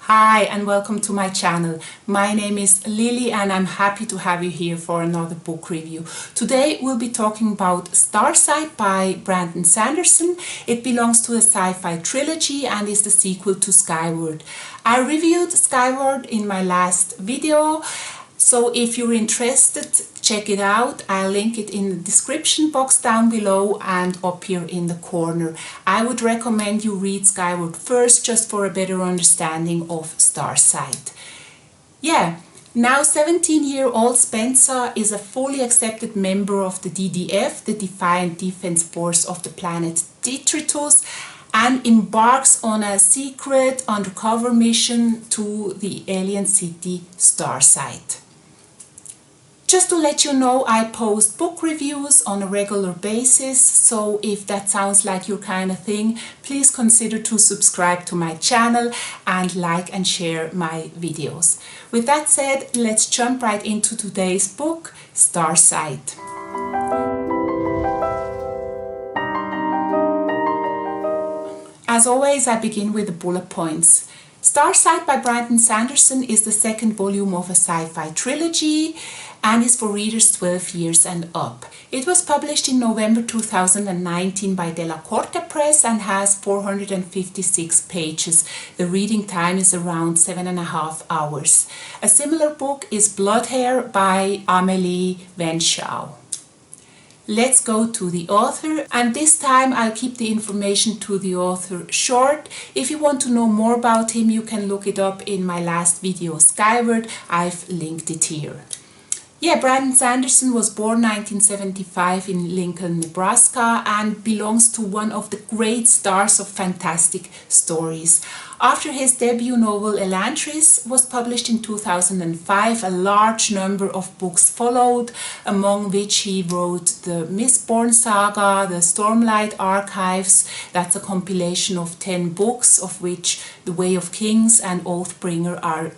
Hi and welcome to my channel. My name is Lily and I'm happy to have you here for another book review. Today we'll be talking about Starsight by Brandon Sanderson. It belongs to the Sci-Fi-Trilogy and is the sequel to Skyward. I reviewed Skyward in my last video, so if you're interested, check it out. I'll link it in the description box down below and up here in the corner. I would recommend you read Skyward first, just for a better understanding of Starsight. Yeah, now 17-year-old Spencer is a fully accepted member of the DDF, the Defiant Defense Force of the planet Detritus, and embarks on a secret undercover mission to the alien city Starsight. Just to let you know, I post book reviews on a regular basis, so if that sounds like your kind of thing, please consider to subscribe to my channel and like and share my videos. With that said, let's jump right into today's book, Starsight. As always, I begin with the bullet points. Starsight by Brandon Sanderson is the second volume of a sci-fi trilogy and is for readers 12 years and up. It was published in November 2019 by De La Corte Press and has 456 pages. The reading time is around 7.5 hours. A similar book is Bloodhair by Amélie Venschau. Let's go to the author, and this time I'll keep the information to the author short. If you want to know more about him, you can look it up in my last video, Skyward. I've linked it here. Yeah, Brandon Sanderson was born 1975 in Lincoln, Nebraska, and belongs to one of the great stars of fantastic stories. After his debut novel Elantris was published in 2005, a large number of books followed, among which he wrote the Mistborn Saga, the Stormlight Archives. That's a compilation of 10 books, of which The Way of Kings and Oathbringer are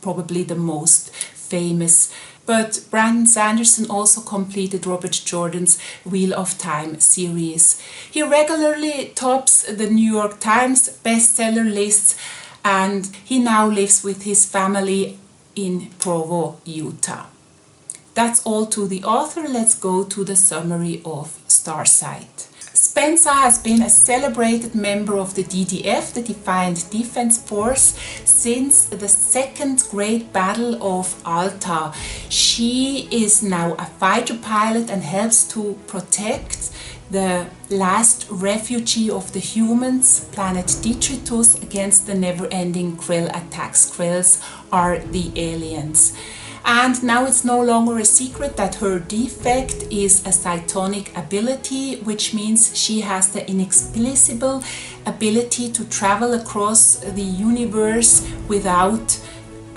probably the most famous. But Brandon Sanderson also completed Robert Jordan's Wheel of Time series. He regularly tops the New York Times bestseller lists, and he now lives with his family in Provo, Utah. That's all to the author. Let's go to the summary of Starsight. Spencer has been a celebrated member of the DDF, the Defiant Defense Force, since the Second Great Battle of Alta. She is now a fighter pilot and helps to protect the last refugee of the humans, planet Detritus, against the never-ending Krell attacks. Krells are the aliens. And now it's no longer a secret that her defect is a Cytonic ability, which means she has the inexplicable ability to travel across the universe without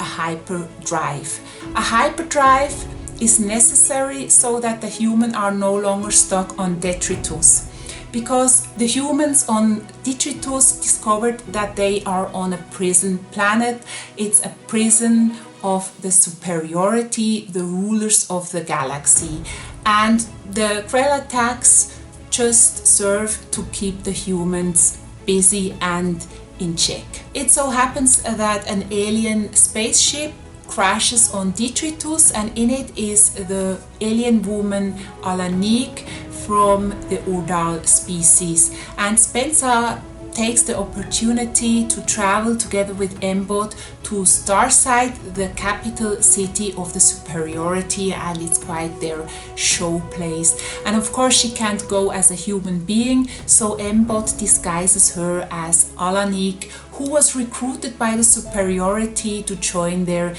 a hyperdrive. A hyperdrive is necessary so that the humans are no longer stuck on Detritus, because the humans on Detritus discovered that they are on a prison planet. It's a prison of the superiority, the rulers of the galaxy, and the Krell attacks just serve to keep the humans busy and in check. It so happens that an alien spaceship crashes on Detritus, and in it is the alien woman Alanik from the Urdal species, and Spencer takes the opportunity to travel together with Embot to Starsight, the capital city of the superiority, and it's quite their show place. And of course she can't go as a human being, so Embot disguises her as Alanik, who was recruited by the superiority to join their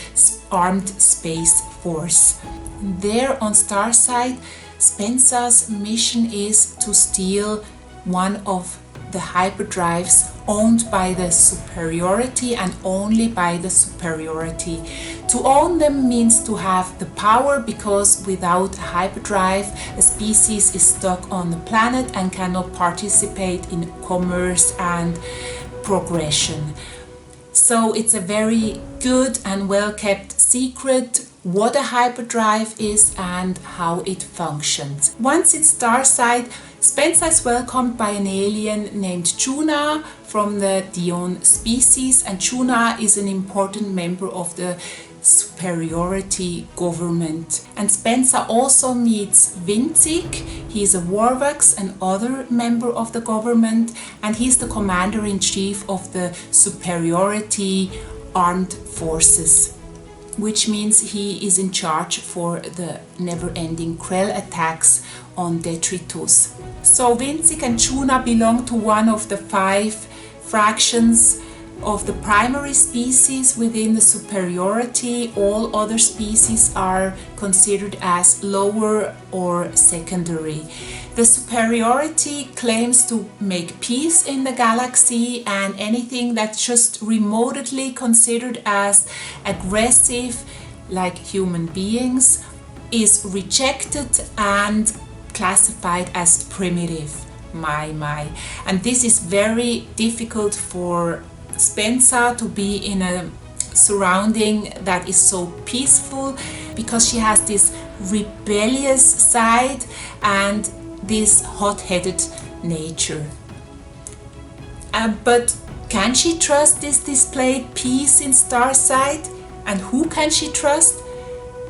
armed space force. There on Starsight, Spencer's mission is to steal one of the hyperdrives owned by the superiority and only by the superiority. To own them means to have the power, because without a hyperdrive, a species is stuck on the planet and cannot participate in commerce and progression. So it's a very good and well kept secret what a hyperdrive is and how it functions. Once it's Starsight, Spencer is welcomed by an alien named Juna from the Dion species, and Chuna is an important member of the superiority government. And Spencer also meets Vincik. He's a Warwax, an other member of the government, and he's the commander-in-chief of the superiority armed forces, which means he is in charge for the never-ending Krell attacks on detritus. So Vincik and Chuna belong to one of the 5 fractions of the primary species within the superiority. All other species are considered as lower or secondary. The superiority claims to make peace in the galaxy, and anything that's just remotely considered as aggressive, like human beings, is rejected and classified as primitive. My. And this is very difficult for Spencer to be in a surrounding that is so peaceful, because she has this rebellious side and this hot-headed nature. But can she trust this displayed peace in Starsight? And who can she trust?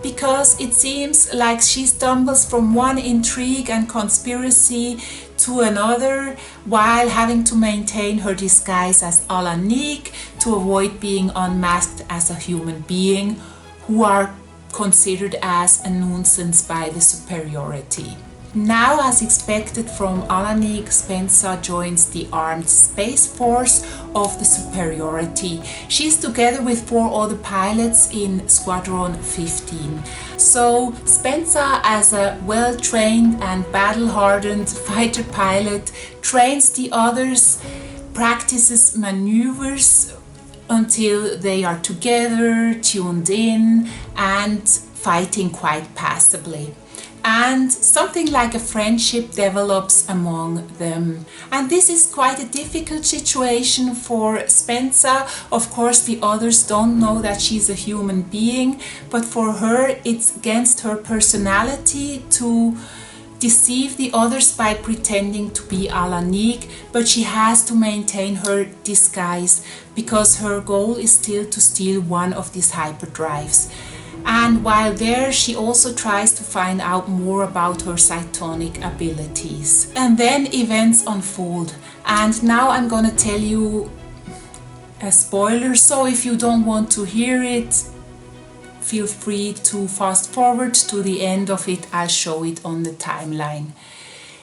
Because it seems like she stumbles from one intrigue and conspiracy to another, while having to maintain her disguise as Alanik to avoid being unmasked as a human being, who are considered as a nuisance by the superiority. Now, as expected from Alanik, Spencer joins the armed space force of the superiority. She's together with 4 other pilots in Squadron 15. So Spencer, as a well-trained and battle-hardened fighter pilot, trains the others, practices maneuvers until they are together, tuned in, and fighting quite passably. And something like a friendship develops among them. And this is quite a difficult situation for Spencer. Of course, the others don't know that she's a human being, but for her, it's against her personality to deceive the others by pretending to be Alanik, but she has to maintain her disguise because her goal is still to steal one of these hyperdrives. And while there, she also tries to find out more about her Cytonic abilities. And then events unfold. And now I'm gonna tell you a spoiler, so if you don't want to hear it, feel free to fast forward to the end of it. I'll show it on the timeline.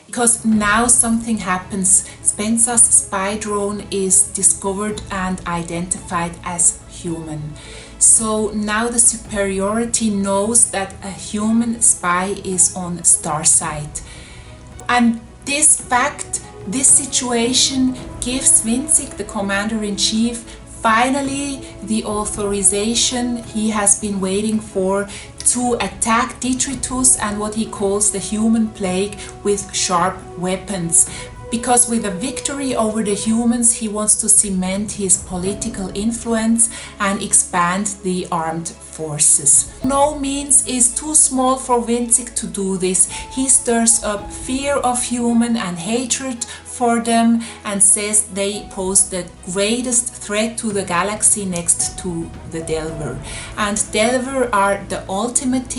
Because now something happens. Spencer's spy drone is discovered and identified as human. So now the superiority knows that a human spy is on Starsight. And this fact, this situation gives Vincik, the commander-in-chief, finally the authorization he has been waiting for to attack detritus and what he calls the human plague with sharp weapons. Because with a victory over the humans, he wants to cement his political influence and expand the armed forces. No means is too small for Vincik to do this. He stirs up fear of human and hatred for them and says they pose the greatest threat to the galaxy next to the Delver. And Delver are the ultimate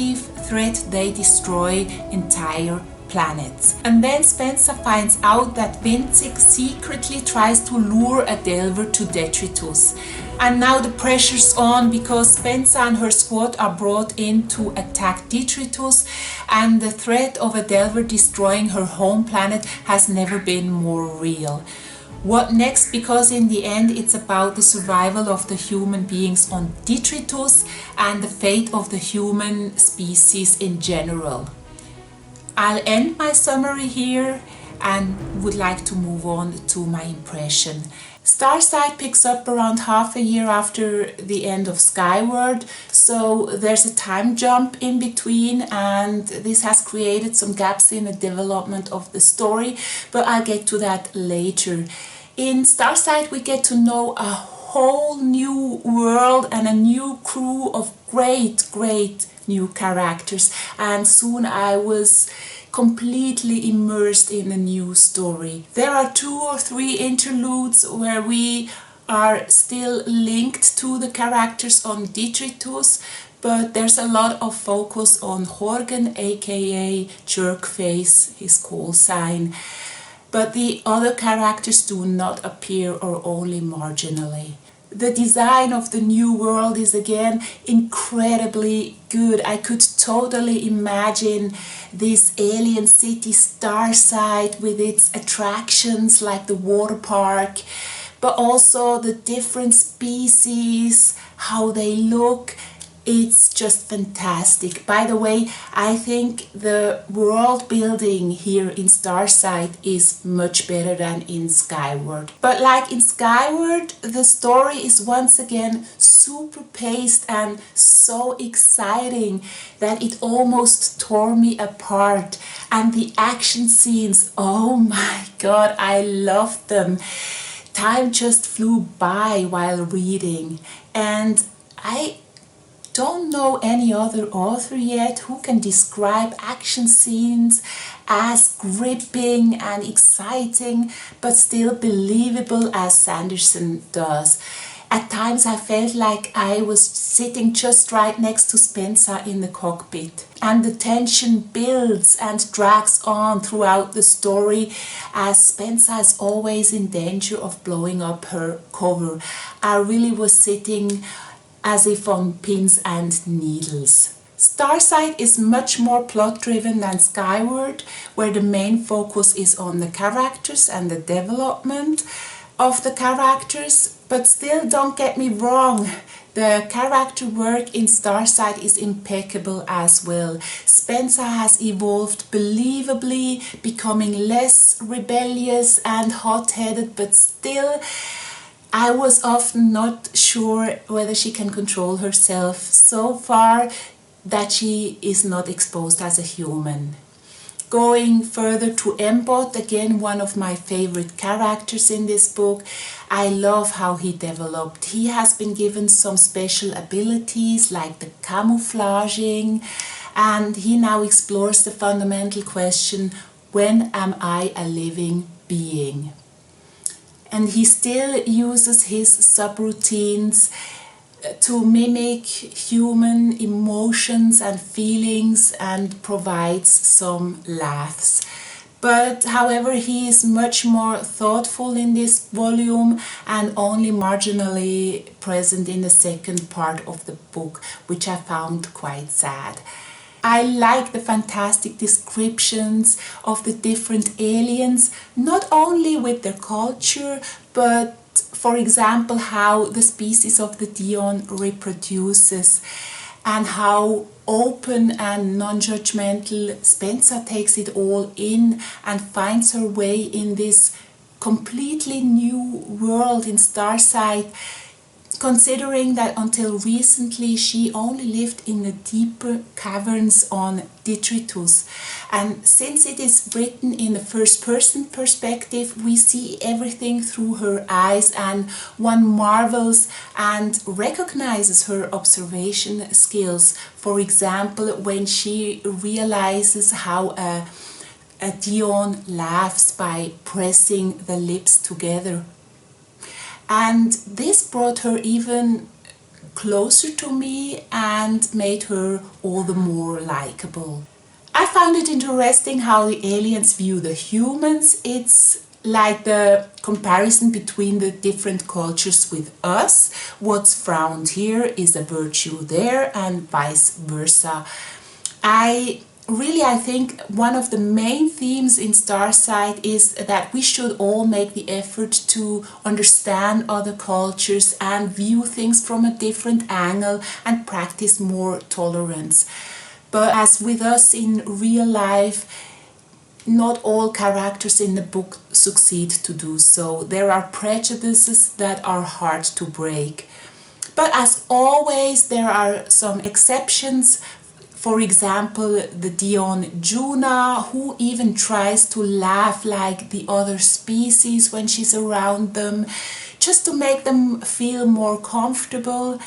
threat. They destroy entire planets. And then Spencer finds out that Vincik secretly tries to lure a Delver to detritus. And now the pressure's on because Spencer and her squad are brought in to attack detritus, and the threat of a Delver destroying her home planet has never been more real. What next? Because in the end it's about the survival of the human beings on detritus and the fate of the human species in general. I'll end my summary here and would like to move on to my impression. Starsight picks up around half a year after the end of Skyward, so there's a time jump in between, and this has created some gaps in the development of the story, but I'll get to that later. In Starsight we get to know a whole new world and a new crew of great new characters, and soon I was completely immersed in a new story. There are 2 or 3 interludes where we are still linked to the characters on Detritus, but there's a lot of focus on Horgan, aka Jerkface, his call sign. But the other characters do not appear or only marginally. The design of the new world is again incredibly good. I could totally imagine this alien city Starsight with its attractions like the water park, but also the different species, how they look. It's just fantastic. By the way, I think the world building here in Starsight is much better than in Skyward. But like in Skyward, the story is once again super paced and so exciting that it almost tore me apart. And the action scenes, oh my god, I loved them. Time just flew by while reading, and I don't know any other author yet who can describe action scenes as gripping and exciting but still believable as Sanderson does. At times I felt like I was sitting just right next to Spencer in the cockpit, and the tension builds and drags on throughout the story as Spencer is always in danger of blowing up her cover. I really was sitting as if on pins and needles. Starsight is much more plot driven than Skyward, where the main focus is on the characters and the development of the characters, but still don't get me wrong, the character work in Starsight is impeccable as well. Spencer has evolved believably, becoming less rebellious and hot-headed, but still I was often not sure whether she can control herself so far that she is not exposed as a human. Going further to Embot, again one of my favorite characters in this book. I love how he developed. He has been given some special abilities like the camouflaging, and he now explores the fundamental question, when am I a living being? And he still uses his subroutines to mimic human emotions and feelings and provides some laughs. But however, he is much more thoughtful in this volume and only marginally present in the second part of the book, which I found quite sad. I like the fantastic descriptions of the different aliens, not only with their culture, but for example how the species of the Dion reproduces and how open and non-judgmental Spencer takes it all in and finds her way in this completely new world in Starsight, considering that until recently she only lived in the deeper caverns on Detritus. And since it is written in the first-person perspective, we see everything through her eyes, and one marvels and recognizes her observation skills. For example, when she realizes how a Dion laughs by pressing the lips together. And this brought her even closer to me and made her all the more likable. I found it interesting how the aliens view the humans. It's like the comparison between the different cultures with us. What's frowned here is a virtue there, and vice versa. I think one of the main themes in Starsight is that we should all make the effort to understand other cultures and view things from a different angle and practice more tolerance. But as with us in real life, not all characters in the book succeed to do so. There are prejudices that are hard to break. But as always, there are some exceptions. For example, the Dion Juna, who even tries to laugh like the other species when she's around them, just to make them feel more comfortable.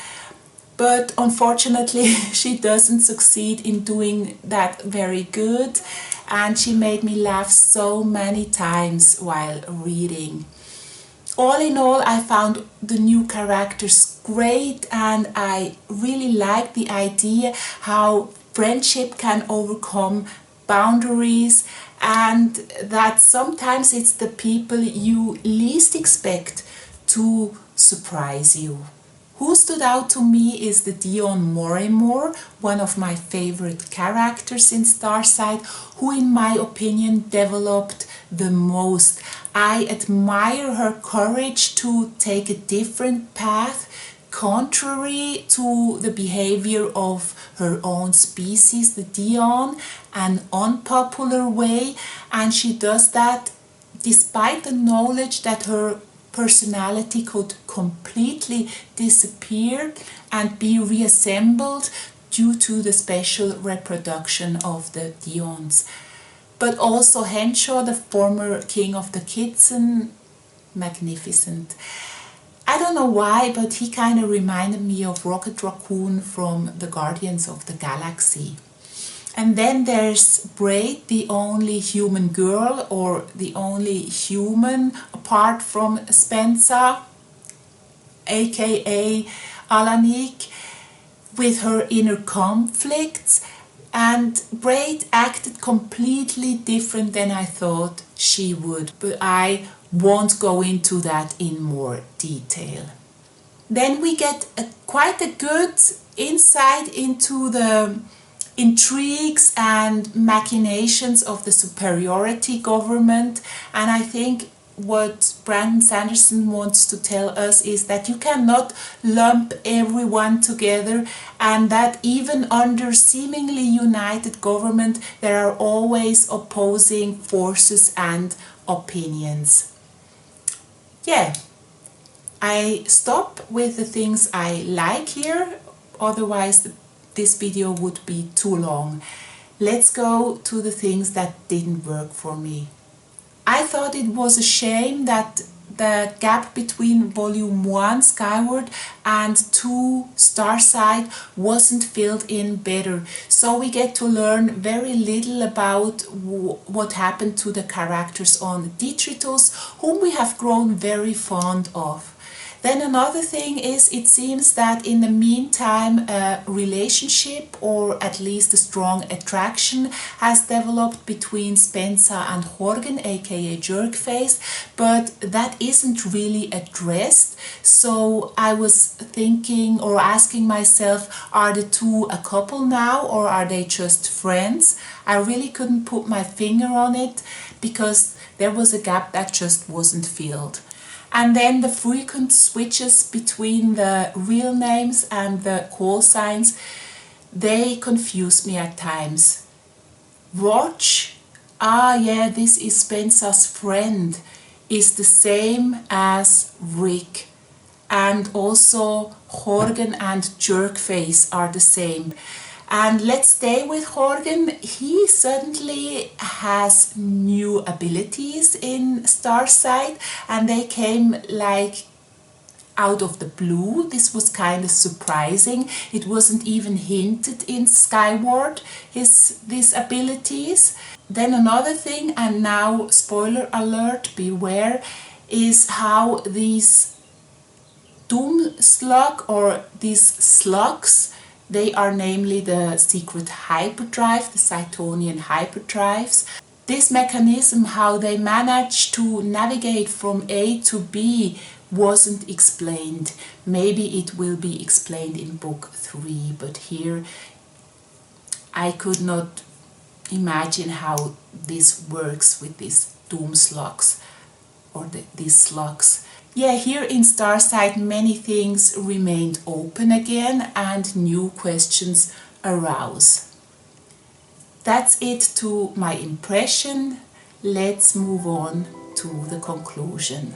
But unfortunately, she doesn't succeed in doing that very good. and she made me laugh so many times while reading. All in all, I found the new characters great, and I really liked the idea how friendship can overcome boundaries, and that sometimes it's the people you least expect to surprise you. Who stood out to me is the Dion Morimore, one of my favorite characters in Starsight, who in my opinion developed the most. I admire her courage to take a different path, contrary to the behavior of her own species, the Dion, an unpopular way, and she does that despite the knowledge that her personality could completely disappear and be reassembled due to the special reproduction of the Dions. But also Henshaw, the former king of the Kitsen, magnificent. I don't know why, but he kind of reminded me of Rocket Raccoon from the Guardians of the Galaxy. And then there's Braid, the only human girl, or the only human apart from Spencer, aka Alanik, with her inner conflicts. And Braid acted completely different than I thought she would, but I won't go into that in more detail. Then we get quite a good insight into the intrigues and machinations of the superiority government, and I think what Brandon Sanderson wants to tell us is that you cannot lump everyone together, and that even under seemingly united government there are always opposing forces and opinions. Yeah, I stop with the things I like here, otherwise this video would be too long. Let's go to the things that didn't work for me. I thought it was a shame that the gap between volume 1 Skyward and 2 Starsight wasn't filled in better, so we get to learn very little about what happened to the characters on Detritus, whom we have grown very fond of. Then another thing is, it seems that in the meantime a relationship, or at least a strong attraction, has developed between Spencer and Horgan, aka Jerkface, but that isn't really addressed. So I was thinking or asking myself, are the two a couple now, or are they just friends? I really couldn't put my finger on it, because there was a gap that just wasn't filled. And then the frequent switches between the real names and the call signs, they confuse me at times. Roach, yeah, this is Spencer's friend, is the same as Rick. And also Horgan and Jerkface are the same. And let's stay with Horgan. He suddenly has new abilities in Starsight, and they came like out of the blue. This was kind of surprising. It wasn't even hinted in Skyward, these abilities. Then another thing, and now spoiler alert, beware, is how these Doom Slug, or these slugs, they are namely the secret hyperdrive, the Cytonian hyperdrives. This mechanism, how they manage to navigate from A to B, wasn't explained. Maybe it will be explained in book 3, but here I could not imagine how this works with these doom slugs, or these slugs. Yeah, here in Starsight many things remained open again and new questions arouse. That's it to my impression. Let's move on to the conclusion.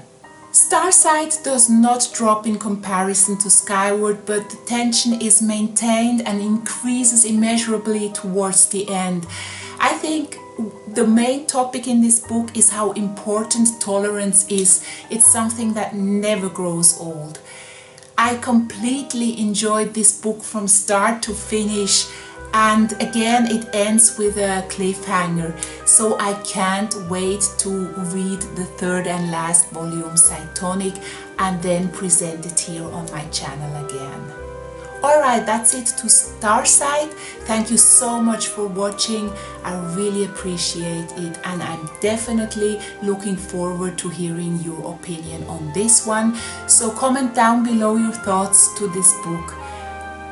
Starsight does not drop in comparison to Skyward, but the tension is maintained and increases immeasurably towards the end. I think the main topic in this book is how important tolerance is. It's something that never grows old. I completely enjoyed this book from start to finish, And again, it ends with a cliffhanger, so I can't wait to read the third and last volume, Cytonic, and then present it here on my channel again. Alright, that's it to Starsight. Thank you so much for watching. I really appreciate it, and I'm definitely looking forward to hearing your opinion on this one. So comment down below your thoughts to this book.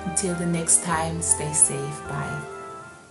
Until the next time, stay safe. Bye.